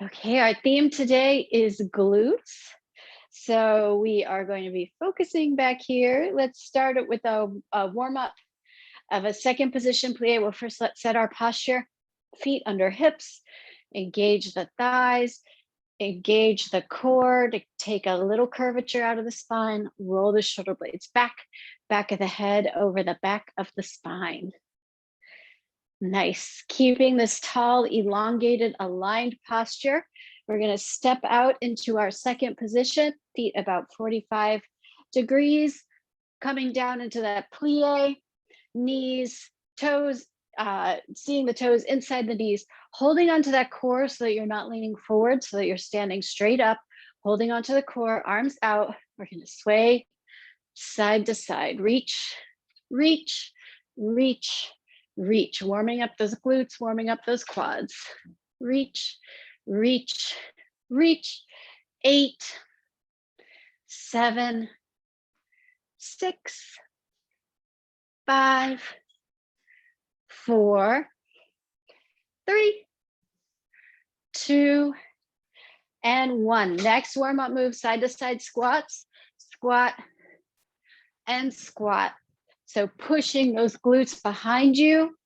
Okay, our theme today is glutes. So we are going to be focusing back here. Let's start it with a warm-up of a second position plie. Well, first let's set our posture. Feet under hips, engage the thighs, engage the core to take a little curvature out of the spine, roll the shoulder blades back, back of the head over the back of the spine. Nice. Keeping this tall, elongated, aligned posture. We're going to step out into our second position, feet about 45 degrees, coming down into that plie, knees, toes, seeing the toes inside the knees, holding onto that core so that you're not leaning forward, so that you're standing straight up, holding onto the core, arms out. We're going to sway side to side, reach, reach, reach, reach, warming up those glutes, warming up those quads. Reach, reach, reach. 8, 7, 6, 5, 4, 3, 2, and 1. Next warm-up move, side to side squats, squat and squat. So pushing those glutes behind you,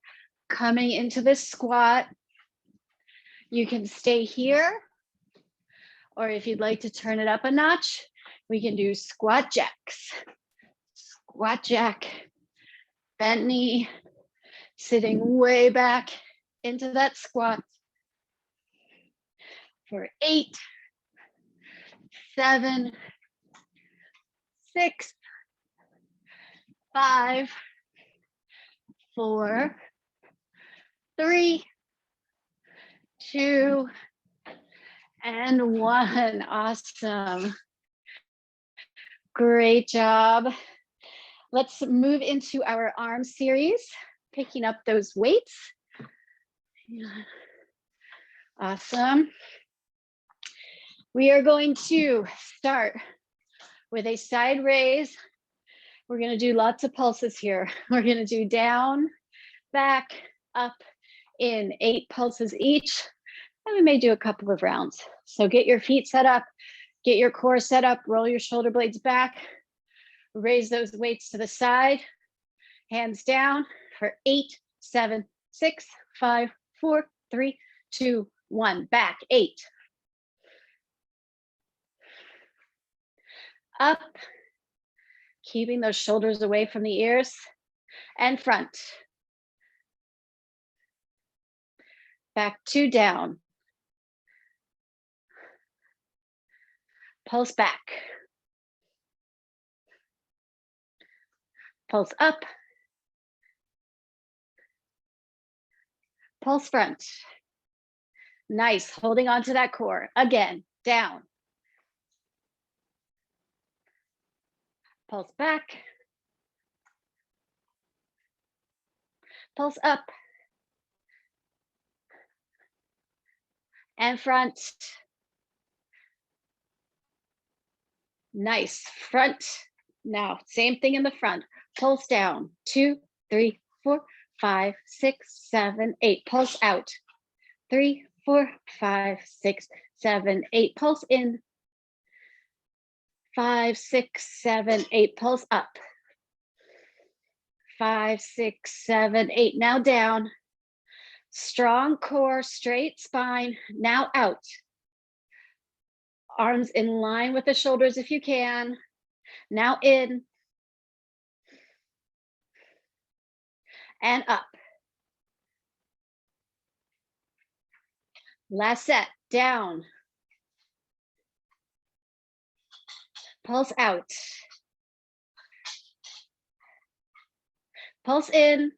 coming into this squat. You can stay here, or if you'd like to turn it up a notch, we can do squat jacks. Squat jack, bent knee, sitting way back into that squat for 8, 7, 6, 5, 4, 3, 2, and 1. Awesome. Great job. Let's move into our arm series, picking up those weights. Awesome. We are going to start with a side raise. We're going to do lots of pulses here. We're going to do down, back, up, in, 8 pulses each. And we may do a couple of rounds. So get your feet set up, get your core set up, roll your shoulder blades back, raise those weights to the side, hands down for 8, 7, 6, 5, 4, 3, 2, 1. Back, 8. Up, keeping those shoulders away from the ears, and front. Back 2, down. Pulse back. Pulse up. Pulse front. Nice, holding on to that core. Again, down. Pulse back. Pulse up. And front. Nice, front. Now, same thing in the front. Pulse down, 2, 3, 4, 5, 6, 7, 8. Pulse out, 3, 4, 5, 6, 7, 8. Pulse in, 5, 6, 7, 8. Pulse up, 5, 6, 7, 8. Now down. Strong core, straight spine. Now out. Arms in line with the shoulders if you can. Now in. And up. Last set, down. Pulse out. Pulse in.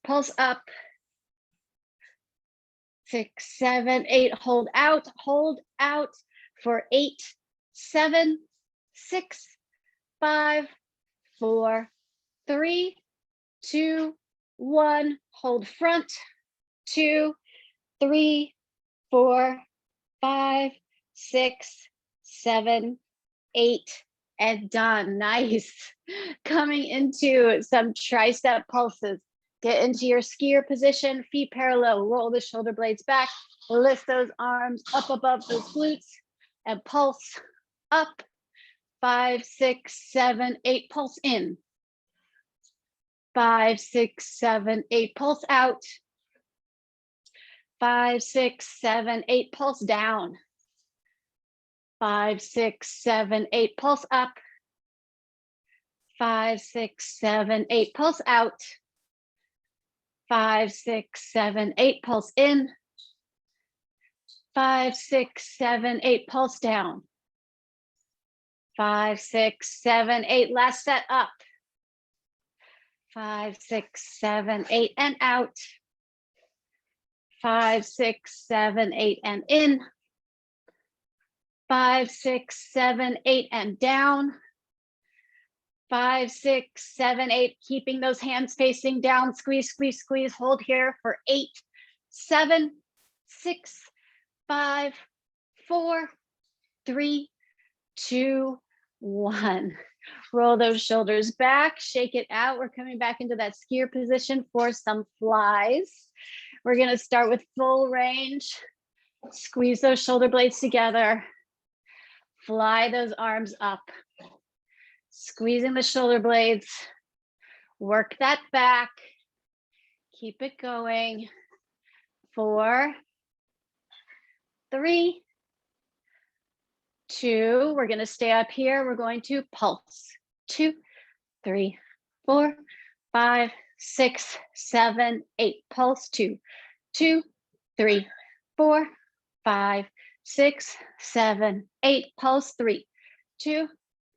Pulse up. 6, 7, 8. Hold out for 8, 7, 6, 5, 4, 3, 2, 1. Hold front. 2, 3, 4, 5, 6, 7, 8, and done. Nice. Coming into some tricep pulses. Get into your skier position, feet parallel, roll the shoulder blades back, lift those arms up above those glutes, and pulse up. 5, 6, 7, 8, pulse in. 5, 6, 7, 8, pulse out. 5, 6, 7, 8, pulse down. 5, 6, 7, 8, pulse up. 5, 6, 7, 8, pulse out. 5, 6, 7, 8, pulse in. 5, 6, 7, 8, pulse down. 5, 6, 7, 8, last set up. 5, 6, 7, 8, and out. 5, 6, 7, 8, and in. 5, 6, 7, 8, and down. 5, 6, 7, 8, keeping those hands facing down. Squeeze, squeeze, squeeze. Hold here for 8, 7, 6, 5, 4, 3, 2, 1. Roll those shoulders back, shake it out. We're coming back into that skier position for some flies. We're going to start with full range. Squeeze those shoulder blades together. Fly those arms up. Squeezing the shoulder blades. Work that back. Keep it going. 4, 3, 2. We're going to stay up here. We're going to pulse. 2, 3, 4, 5, 6, 7, 8. Pulse. 2, 2, 3, 4, 5, 6, 7, 8. Pulse. 3, 2,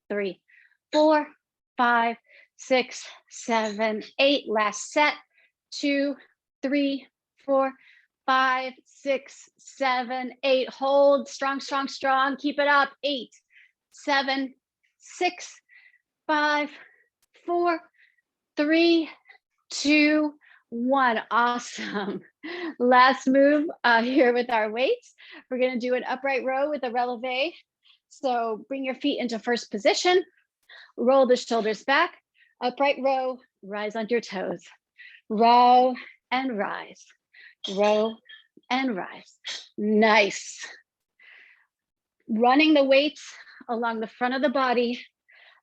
3, 4, 5, 6, 7, 8. Last set. 2, 3, 4, 5, 6, 7, 8. Hold. Strong, strong, strong. Keep it up. 8, 7, 6, 5, 4, 3, 2, 1. Awesome. Last move here with our weights. We're going to do an upright row with a releve. So bring your feet into first position. Roll the shoulders back. Upright row. Rise on your toes. Row and rise. Row and rise. Nice. Running the weights along the front of the body,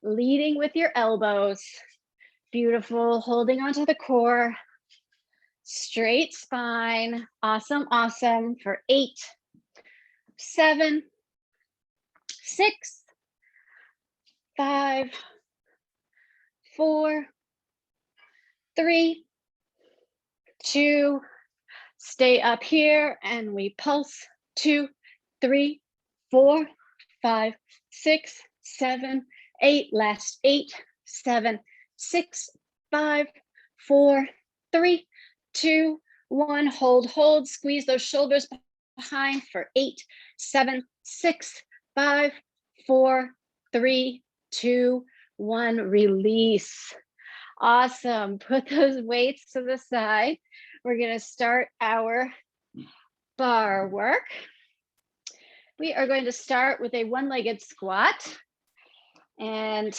leading with your elbows. Beautiful. Holding onto the core. Straight spine. Awesome, awesome. For 8, 7, 6, 5, 4, 3, 2. Stay up here and we pulse. 2, 3, 4, 5, 6, 7, 8. Last 8, 7, 6, 5, 4, 3, 2, 1. Hold, hold. Squeeze those shoulders behind for 8, 7, 6, 5, 4, 3, 2, 1. Release. Awesome. Put those weights to the side. We're going to start our bar work. We are going to start with a one-legged squat. And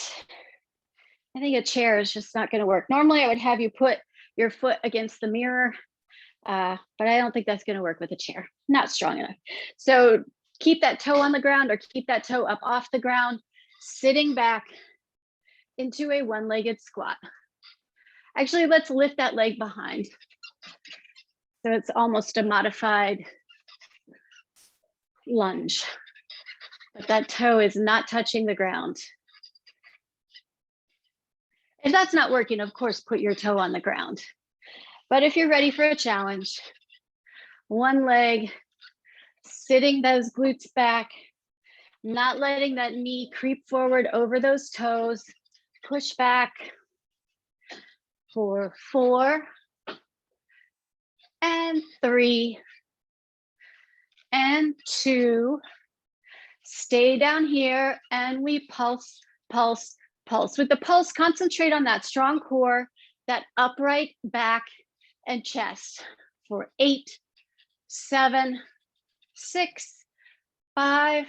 I think a chair is just not going to work. Normally, I would have you put your foot against the mirror, but I don't think that's going to work with a chair. Not strong enough. So keep that toe on the ground or keep that toe up off the ground, sitting back into a one-legged squat. Actually, let's lift that leg behind. So it's almost a modified lunge, but that toe is not touching the ground. If that's not working, of course, put your toe on the ground. But if you're ready for a challenge, one leg, sitting those glutes back, not letting that knee creep forward over those toes, push back for 4 and 3 and 2. Stay down here and we pulse, pulse, pulse. With the pulse, concentrate on that strong core, that upright back and chest for 8, 7, 6, 5,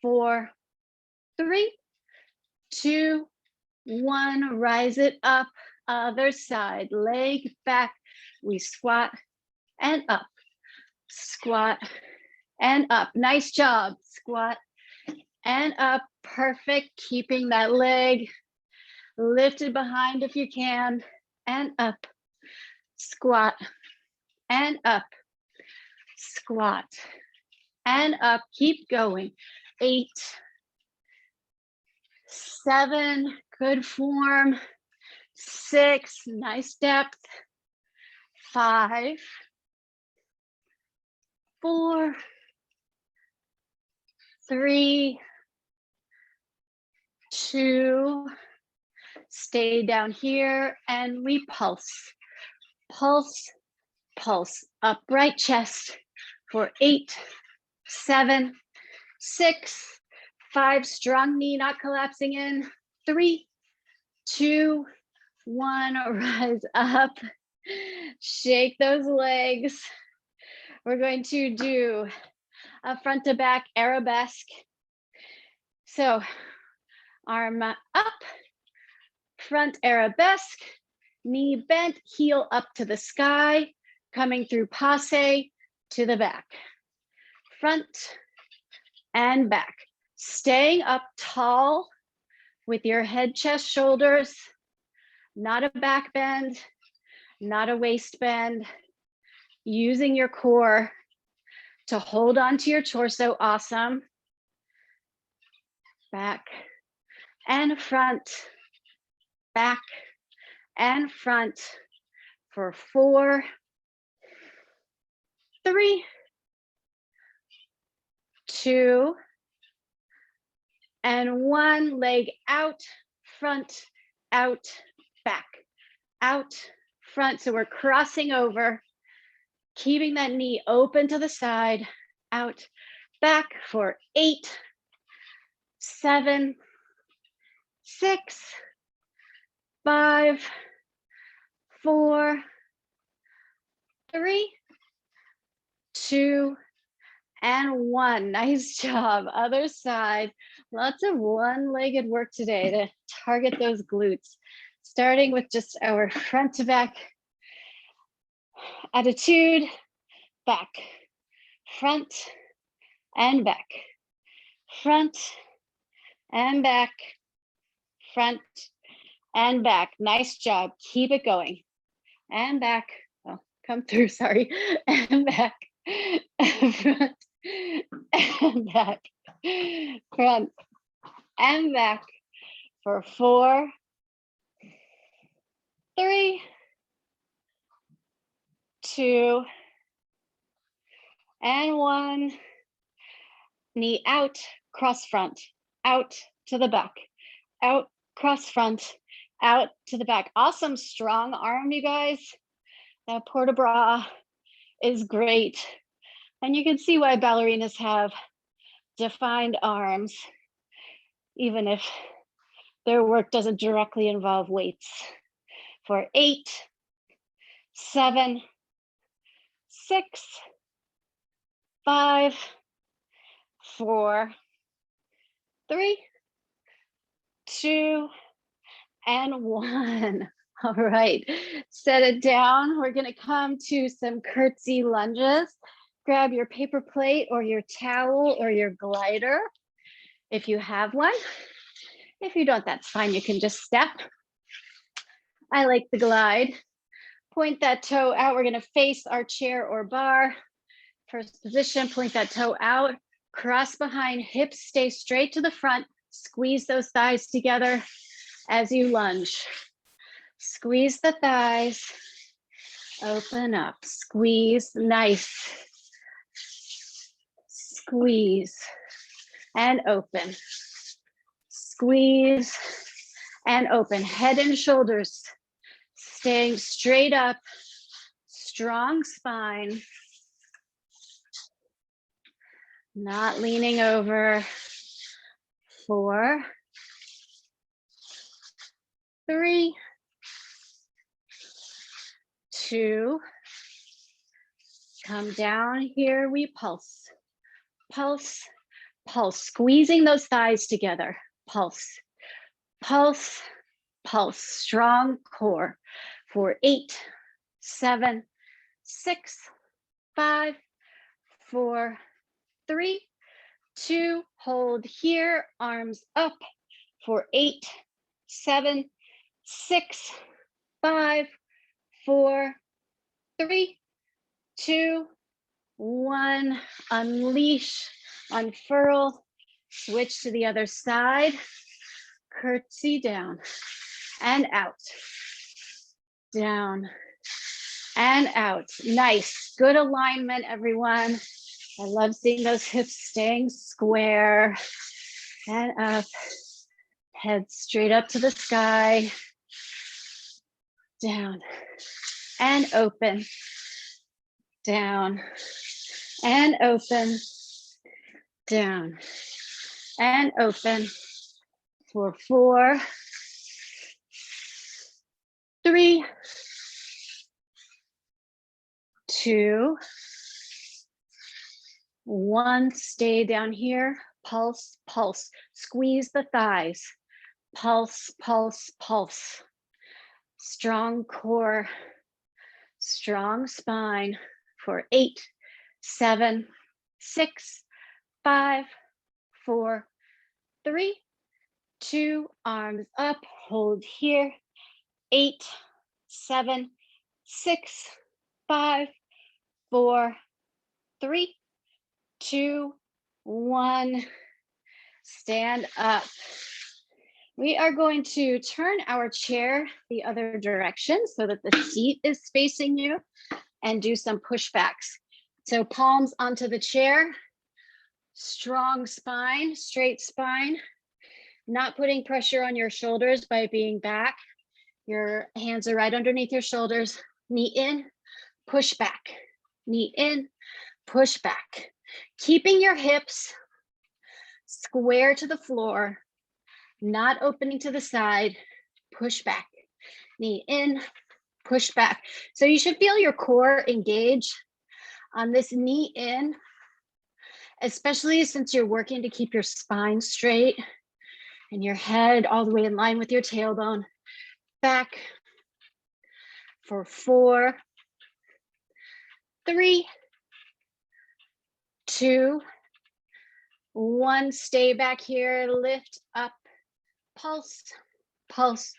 4, 3, 2, 1. Rise it up, Other side, leg back. We squat and up, squat and up. Nice job. Squat and up. Perfect. Keeping that leg lifted behind if you can, and up. Squat and up. Squat and up. Keep going. 8, 7, good form. 6, nice depth. 5, 4, 3, 2, stay down here, and we pulse. Pulse, pulse. Upright chest for 8, 7, 6, 5, strong knee not collapsing in. 3, 2, 1, rise up. Shake those legs. We're going to do a front to back arabesque. So arm up, front arabesque, knee bent, heel up to the sky, coming through passe to the back. Front and back. Staying up tall with your head, chest, shoulders, not a back bend, not a waist bend, using your core to hold on to your torso. Awesome. Back and front, back and front for 4, 3, 2, and 1. Leg out, front, out, back, out, front. So we're crossing over, keeping that knee open to the side, out, back for 8, 7, 6, 5, 4, 3, 2, and 1. Nice job. Other side. Lots of one-legged work today to target those glutes. Starting with just our front to back attitude. Back, front and back, front and back, front and back. Nice job. Keep it going. And back. Oh, come through. Sorry. And back. Front and back. Front and back for 4, 3, 2, and 1. Knee out, cross front, out to the back, out, cross front, out to the back. Awesome, strong arm, you guys. That port de bras is great. And you can see why ballerinas have defined arms, even if their work doesn't directly involve weights. For 8, 7, 6, 5, 4, 3, 2, and 1. All right, set it down. We're gonna come to some curtsy lunges. Grab your paper plate or your towel or your glider if you have one. If you don't, that's fine. You can just step. I like the glide. Point that toe out. We're gonna face our chair or bar. First position, point that toe out. Cross behind, hips stay straight to the front. Squeeze those thighs together as you lunge. Squeeze the thighs. Open up. Squeeze. Nice. Squeeze and open. Squeeze and open. Head and shoulders staying straight up. Strong spine. Not leaning over. 4, 3, 2. Come down here. We pulse. Pulse, pulse. Squeezing those thighs together. Pulse, pulse, pulse, strong core for 8, 7, 6, 5, 4, 3, 2, hold here, arms up for 8, 7, 6, 5, 4, 3, 2, 1. Unleash, unfurl, switch to the other side, curtsy down and out, down and out. Nice, good alignment, everyone. I love seeing those hips staying square and up, head straight up to the sky, down and open, down and open, down and open for 4, 3, 2, 1. Stay down here. Pulse, pulse. Squeeze the thighs. Pulse, pulse, pulse. Strong core, strong spine for 8, 7, 6, 5, 4, 3, 2. Arms up. Hold here. 8, 7, 6, 5, 4, 3, 2, 1. Stand up. We are going to turn our chair the other direction so that the seat is facing you and do some pushbacks. So palms onto the chair, strong spine, straight spine, not putting pressure on your shoulders by being back. Your hands are right underneath your shoulders. Knee in, push back. Knee in, push back. Keeping your hips square to the floor, not opening to the side, push back. Knee in, push back. So you should feel your core engage on this knee in, especially since you're working to keep your spine straight and your head all the way in line with your tailbone. Back for 4, 3, 2, 1. Stay back here, lift up, pulse, pulse,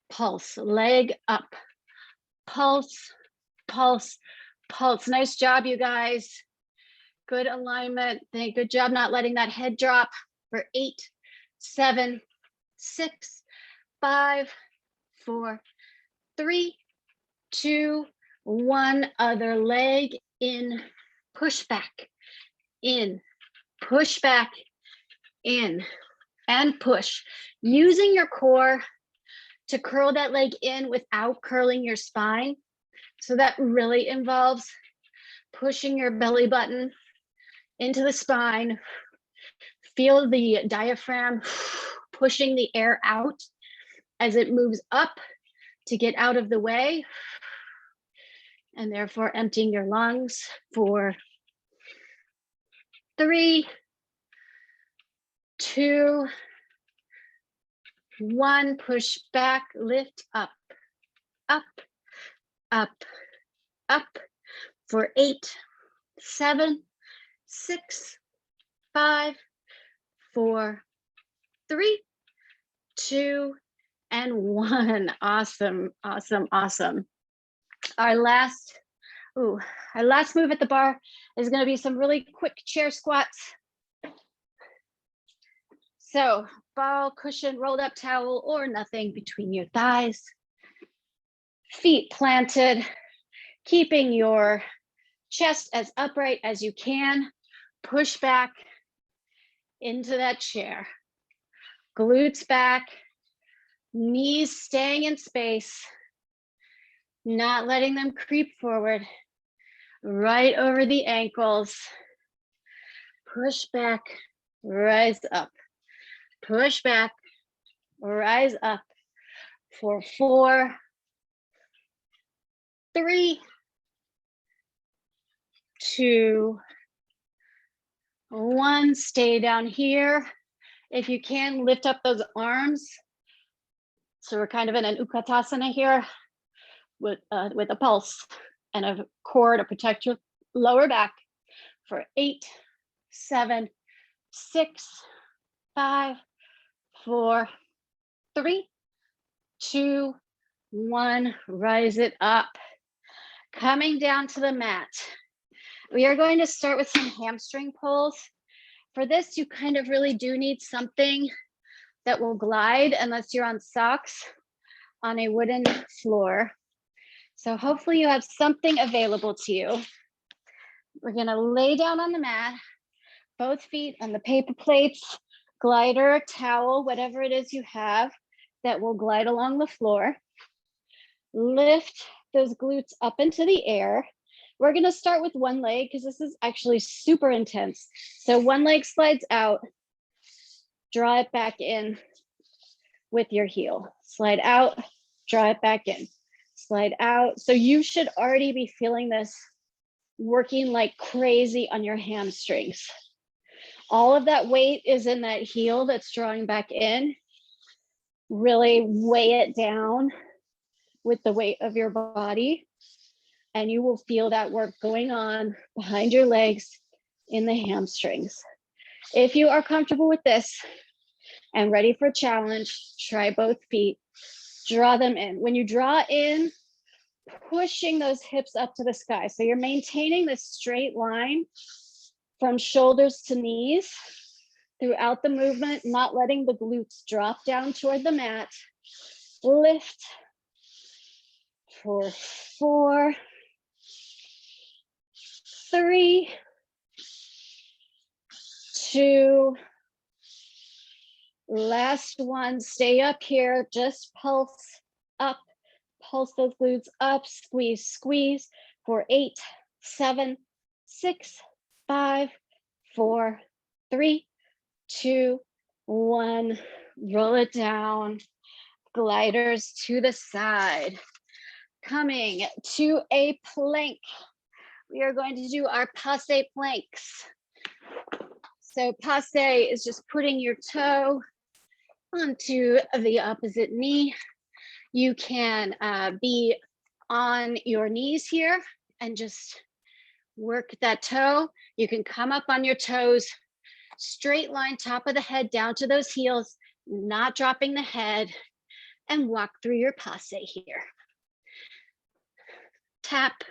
pulse, leg up, pulse, pulse, pulse. Nice job, you guys. Good alignment. Good job not letting that head drop for 8, 7, 6, 5, 4, 3, 2, 1. Other leg in, push back, in, push back, in, and push. Using your core to curl that leg in without curling your spine. So that really involves pushing your belly button into the spine. Feel the diaphragm pushing the air out as it moves up to get out of the way, and therefore emptying your lungs for 3, 2, 1. Push back, lift up, up, up, up for 8, 7, 6, 5, 4, 3, 2, and 1. Awesome, awesome, awesome. Our last move at the bar is going to be some really quick chair squats. So ball, cushion, rolled up towel, or nothing between your thighs. Feet planted, keeping your chest as upright as you can. Push back into that chair. Glutes back, knees staying in space, not letting them creep forward, right over the ankles. Push back, rise up. Push back, rise up for 4, 3, 2, 1. Stay down here. If you can, lift up those arms. So we're kind of in an Utkatasana here with a pulse and a core to protect your lower back for 8, 7, 6, 5, 4, 3, 2, 1. Rise it up. Coming down to the mat. We are going to start with some hamstring pulls. For this, you kind of really do need something that will glide unless you're on socks on a wooden floor. So hopefully you have something available to you. We're gonna lay down on the mat, both feet on the paper plates, glider, towel, whatever it is you have that will glide along the floor. Lift those glutes up into the air. We're gonna start with one leg because this is actually super intense. So one leg slides out, draw it back in with your heel. Slide out, draw it back in, slide out. So you should already be feeling this working like crazy on your hamstrings. All of that weight is in that heel that's drawing back in. Really weigh it down with the weight of your body, and you will feel that work going on behind your legs in the hamstrings. If you are comfortable with this and ready for a challenge, try both feet, draw them in. When you draw in, pushing those hips up to the sky. So you're maintaining this straight line from shoulders to knees throughout the movement, not letting the glutes drop down toward the mat. Lift for 4, 3, 2, last one. Stay up here, just pulse up, pulse those glutes up, squeeze, squeeze for 8, 7, 6, 5, 4, 3, 2, 1. Roll it down. Gliders to the side. Coming to a plank. We are going to do our passe planks. So passe is just putting your toe onto the opposite knee. You can be on your knees here and just work that toe. You can come up on your toes, straight line, top of the head down to those heels, not dropping the head, and walk through your passe here. Tap,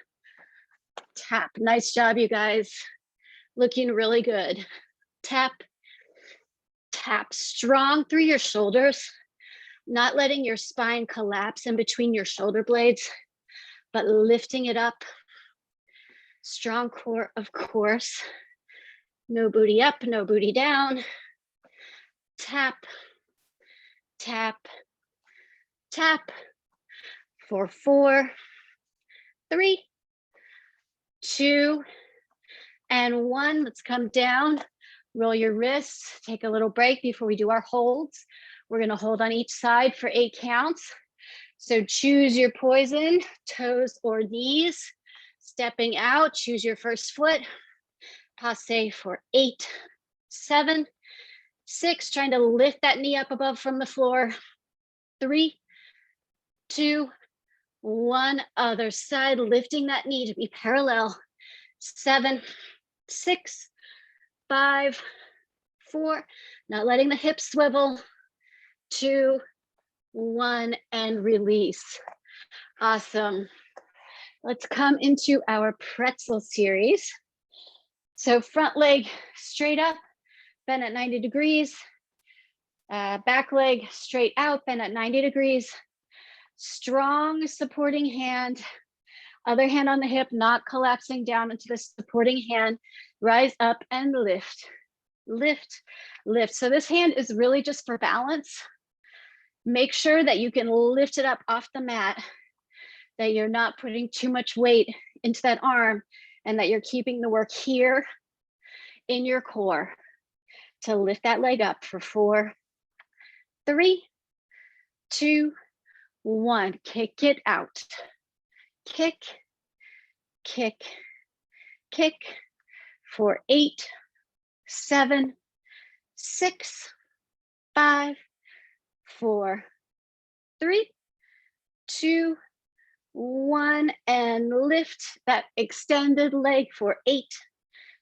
tap. Nice job, you guys. Looking really good. Tap, tap. Strong through your shoulders, not letting your spine collapse in between your shoulder blades, but lifting it up. Strong core, of course. No booty up, no booty down. Tap, tap, tap. For 4, 3, 2, and 1. Let's come down, roll your wrists, take a little break before we do our holds. We're gonna hold on each side for 8 counts. So choose your poison, toes or knees. Stepping out, choose your first foot. Passe for 8, 7, 6, trying to lift that knee up above from the floor. 3, 2, 1. Other side, lifting that knee to be parallel. 7, 6, 5, 4, not letting the hips swivel. 2, 1, and release. Awesome. Let's come into our pretzel series. So front leg straight up, bend at 90 degrees. Back leg straight out, bend at 90 degrees. Strong supporting hand. Other hand on the hip, not collapsing down into the supporting hand. Rise up and lift, lift, lift. So this hand is really just for balance. Make sure that you can lift it up off the mat, that you're not putting too much weight into that arm, and that you're keeping the work here in your core to lift that leg up for 4, 3, 2, 1. Kick it out. Kick, kick, kick for 8, 7, 6, 5, 4, 3, 2, 1, and lift that extended leg for 8,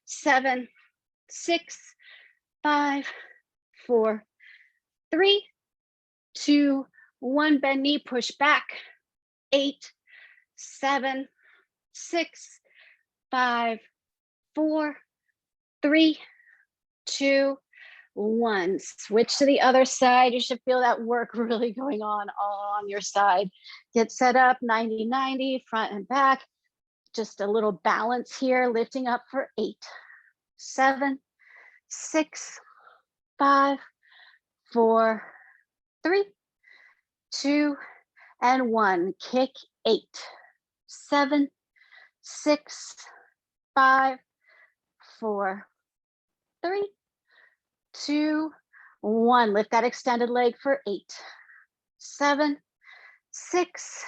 7, 6, 5, 4, 3, 2, 1. Bend knee, push back. 8, 7, 6, 5, 4, 3, 2, 1. Switch to the other side. You should feel that work really going on all on your side. Get set up 90-90, front and back. Just a little balance here, lifting up for 8, 7, 6, 5, 4, 3, 2, and 1. Kick 8, 7, 6, 5, 4, 3, 2, 1. Lift that extended leg for 8, 7, 6,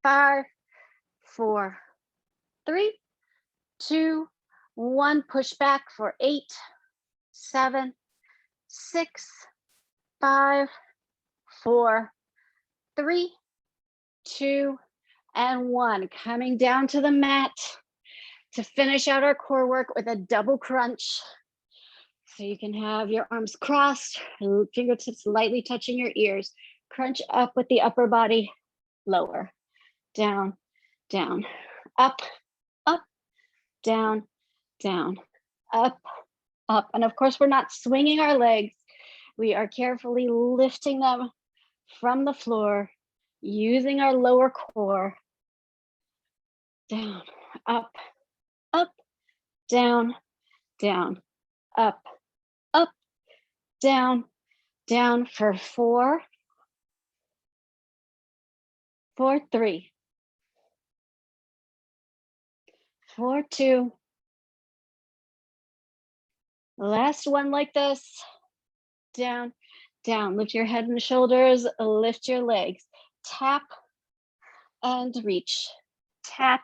5, 4, 3, 2, 1. Push back for 8, 7, 6, 5, 4, 3, 2, and 1. Coming down to the mat to finish out our core work with a double crunch. So you can have your arms crossed, fingertips lightly touching your ears. Crunch up with the upper body, lower, down, down, up, up, down, down, up, up. And of course, we're not swinging our legs. We are carefully lifting them from the floor, using our lower core. Down, up, up, down, down, up, up, down, down for 4, 4, 3, 4, 2. Last one like this. Down, down. Lift your head and shoulders, lift your legs. Tap and reach. Tap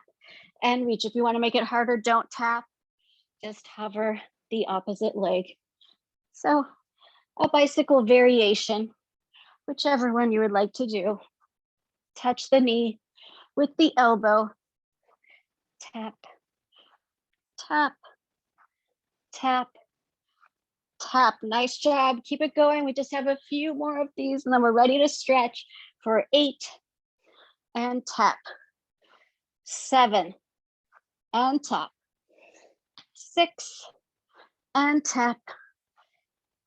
and reach. If you want to make it harder, don't tap. Just hover the opposite leg. So a bicycle variation, whichever one you would like to do. Touch the knee with the elbow. Tap, tap, tap, tap. Nice job. Keep it going. We just have a few more of these and then we're ready to stretch for 8 and tap. 7 and tap. 6 and tap.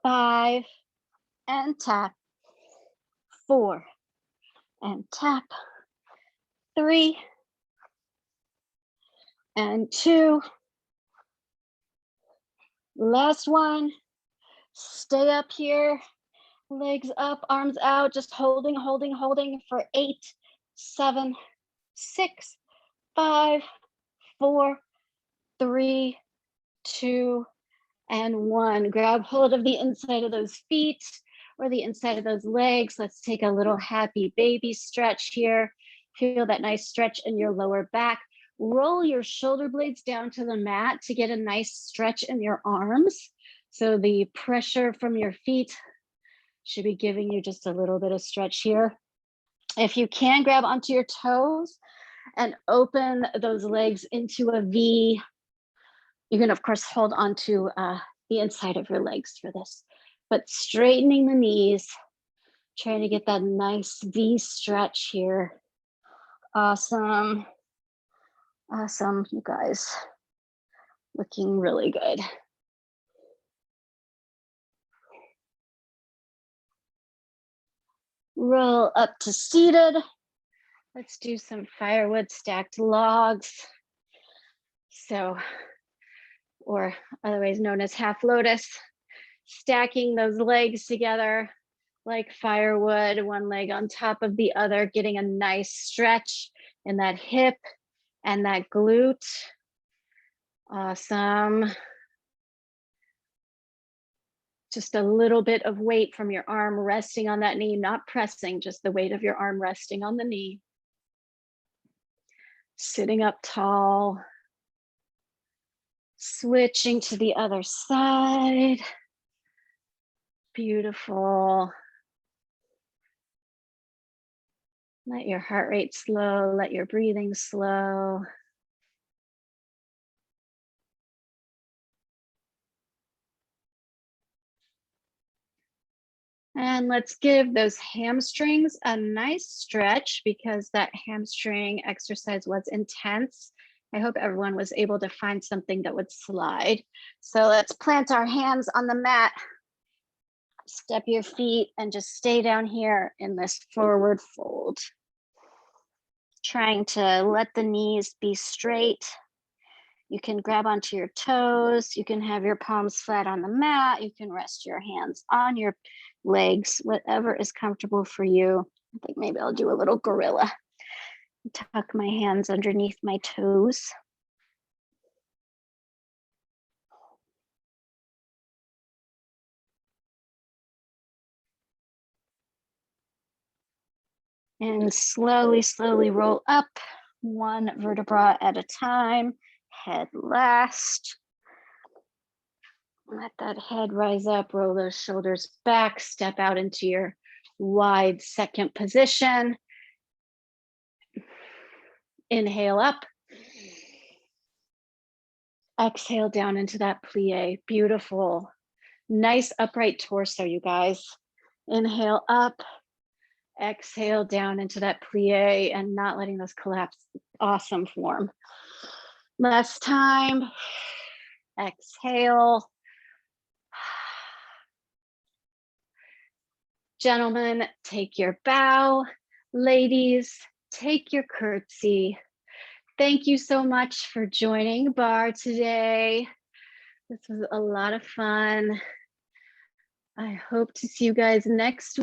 5 and tap. 4 and tap. 3 and 2. Last one. Stay up here. Legs up, arms out, just holding, holding, holding for 8, 7, 6, 5, 4, 3, 2, and 1. Grab hold of the inside of those feet or the inside of those legs. Let's take a little happy baby stretch here. Feel that nice stretch in your lower back. Roll your shoulder blades down to the mat to get a nice stretch in your arms. So the pressure from your feet should be giving you just a little bit of stretch here. If you can, grab onto your toes and open those legs into a V. You can, of course, hold onto the inside of your legs for this, but straightening the knees, trying to get that nice V stretch here. Awesome. Awesome, you guys. Looking really good. Roll up to seated. Let's do some firewood stacked logs. So, or otherwise known as half lotus. Stacking those legs together like firewood, one leg on top of the other, getting a nice stretch in that hip and that glute. Awesome. Just a little bit of weight from your arm resting on that knee, not pressing, just the weight of your arm resting on the knee. Sitting up tall. Switching to the other side. Beautiful. Let your heart rate slow, let your breathing slow. And let's give those hamstrings a nice stretch because that hamstring exercise was intense. I hope everyone was able to find something that would slide. So let's plant our hands on the mat, step your feet, and just stay down here in this forward fold. Trying to let the knees be straight. You can grab onto your toes. You can have your palms flat on the mat. You can rest your hands on your legs, whatever is comfortable for you. I think maybe I'll do a little gorilla. Tuck my hands underneath my toes. And slowly, slowly roll up, one vertebra at a time, head last. Let that head rise up, roll those shoulders back, step out into your wide second position. Inhale up. Exhale down into that plie. Beautiful. Nice upright torso, you guys. Inhale up. Exhale down into that plie and not letting those collapse. Awesome form. Last time. Exhale. Gentlemen, take your bow. Ladies, take your curtsy. Thank you so much for joining Barre today. This was a lot of fun. I hope to see you guys next week.